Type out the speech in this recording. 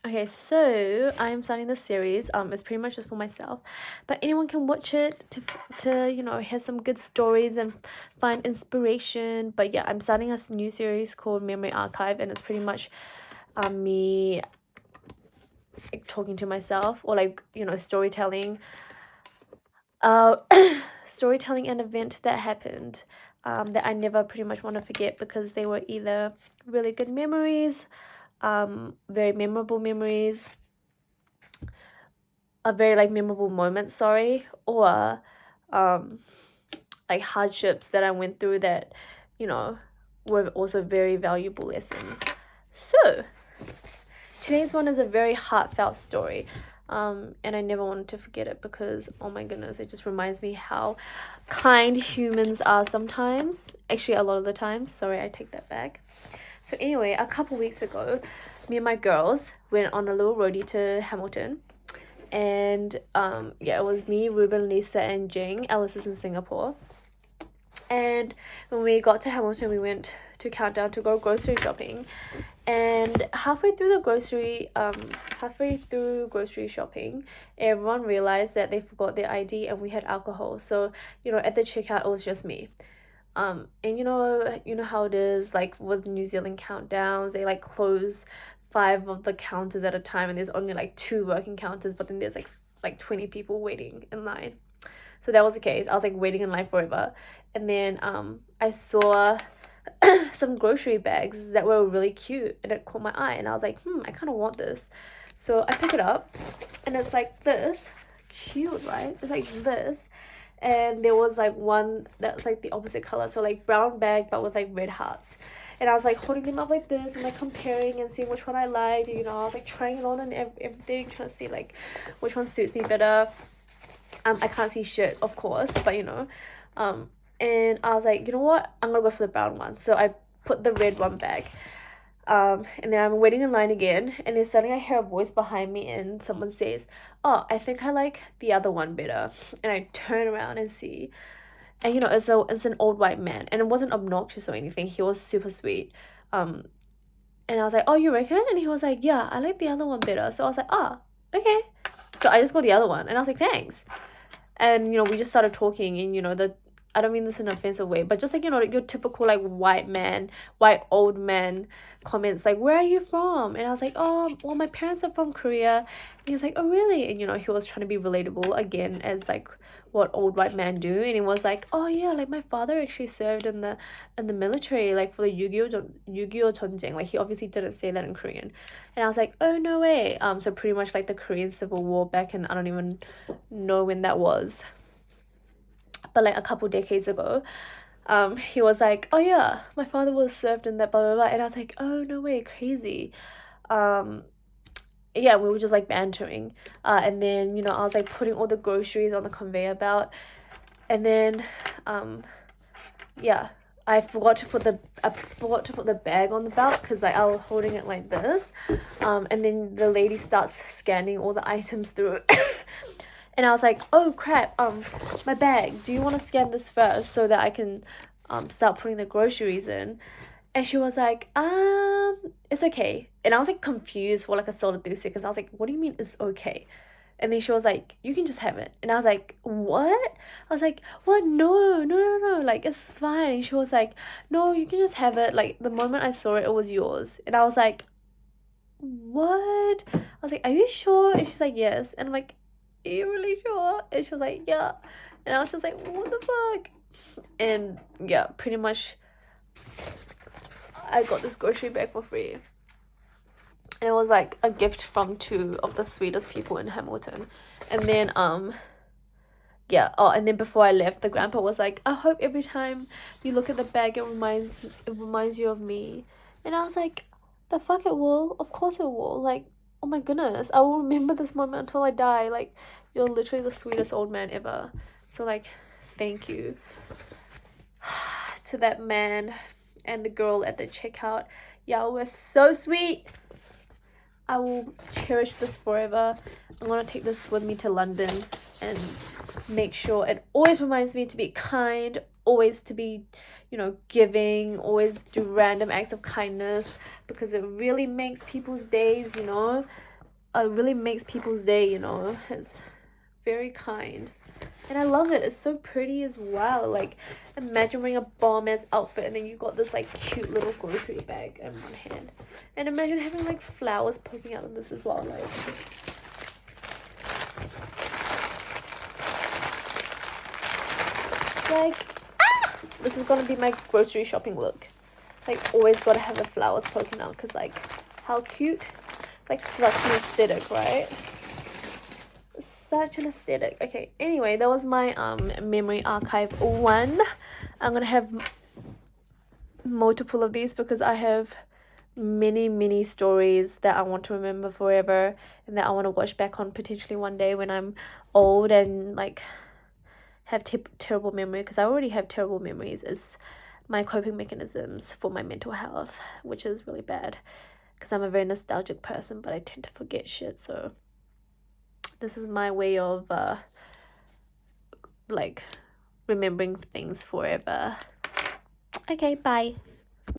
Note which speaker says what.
Speaker 1: Okay, so I'm starting this series. It's pretty much just for myself, but anyone can watch it to hear some good stories and find inspiration. But yeah, I'm starting a new series called Memory Archive, and it's pretty much me like talking to myself, or like storytelling storytelling an event that happened, that I never pretty much want to forget, because they were either really good memories, very memorable memories, a very like memorable moment, sorry, or like hardships that I went through that were also very valuable lessons. So today's one is a very heartfelt story, and I never wanted to forget it, because oh my goodness, it just reminds me how kind humans are sometimes. Actually, a lot of the times. Sorry, I take that back. So anyway, a couple weeks ago, me and my girls went on a little roadie to Hamilton, and yeah, it was me, Ruben, Lisa, and Jing. Alice is in Singapore. And when we got to Hamilton, we went to Countdown to go grocery shopping. And halfway through grocery shopping, everyone realized that they forgot their ID and we had alcohol. So at the checkout, it was just me. And you know how it is, like with New Zealand countdowns, they like close 5 of the counters at a time, and there's only like 2 working counters, but then there's like 20 people waiting in line. So that was the case. I was like waiting in line forever, and then I saw some grocery bags that were really cute, and it caught my eye, and I was like, I kind of want this. So I pick it up, and it's like this, cute, right? It's like this, and there was like one that's like the opposite color, so like brown bag but with like red hearts. And I was like holding them up like this and like comparing and seeing which one I liked. I was like trying it on and everything, trying to see like which one suits me better. I can't see shit, of course, but and I was like, you know what, I'm gonna go for the brown one. So I put the red one back, and then I'm waiting in line again, and then suddenly I hear a voice behind me, and someone says, oh, I think I like the other one better. And I turn around and see, and it's an old white man, and it wasn't obnoxious or anything. He was super sweet. And I was like, oh, you reckon? And he was like, yeah, I like the other one better. So I was like, oh, okay. So I just got the other one, and I was like, thanks. And we just started talking, and I don't mean this in an offensive way, but just like your typical like white old man comments, like, where are you from? And I was like, oh, well, my parents are from Korea. And he was like, oh, really? And he was trying to be relatable again, as like what old white men do. And he was like, oh yeah, like my father actually served in the military, like for the Yu-Gi-Oh 전쟁. Like he obviously didn't say that in Korean. And I was like, oh, no way. So pretty much like the Korean Civil War back in, I don't even know when that was, but like a couple decades ago. He was like, oh yeah, my father was served in that, blah blah blah. And I was like, oh, no way, crazy. Yeah, we were just like bantering, and then I was like putting all the groceries on the conveyor belt, and then yeah, I forgot to put the bag on the belt, because like I was holding it like this, and then the lady starts scanning all the items through. And I was like, oh crap, my bag, do you want to scan this first so that I can start putting the groceries in? And she was like, it's okay. And I was like confused for like a solid 3 seconds. I was like, what do you mean it's okay? And then she was like, you can just have it. And I was like, what? I was like, what? No, like it's fine. And she was like, no, you can just have it. Like the moment I saw it, it was yours. And I was like, what? I was like, are you sure? And she's like, yes. And I'm like, are you really sure? And she was like, yeah. And I was just like, what the fuck? And yeah, pretty much I got this grocery bag for free. And it was like a gift from 2 of the sweetest people in Hamilton. And then yeah, oh, and then before I left, the grandpa was like, I hope every time you look at the bag it reminds you of me. And I was like, the fuck it will? Of course it will. Like, oh my goodness, I will remember this moment until I die. Like, you're literally the sweetest old man ever. So like, thank you to that man and the girl at the checkout. Y'all were so sweet. I will cherish this forever. I'm gonna take this with me to London and make sure it always reminds me to be kind, always to be giving, always do random acts of kindness, because it really makes people's days. really makes people's day, you know. It's very kind. And I love it. It's so pretty as well. Like, imagine wearing a bomb-ass outfit and then you got this like cute little grocery bag in one hand. And imagine having like flowers poking out of this as well. Like, this is gonna be my grocery shopping look. Like, always gotta have the flowers poking out because like, how cute. Like, such an aesthetic, right? Such an aesthetic. Okay, anyway, that was my memory archive one. I'm gonna have multiple of these because I have many stories that I want to remember forever and that I want to watch back on potentially one day when I'm old and like have terrible memory, because I already have terrible memories as my coping mechanisms for my mental health, which is really bad because I'm a very nostalgic person, but I tend to forget shit. So this is my way of like remembering things forever. Okay, bye.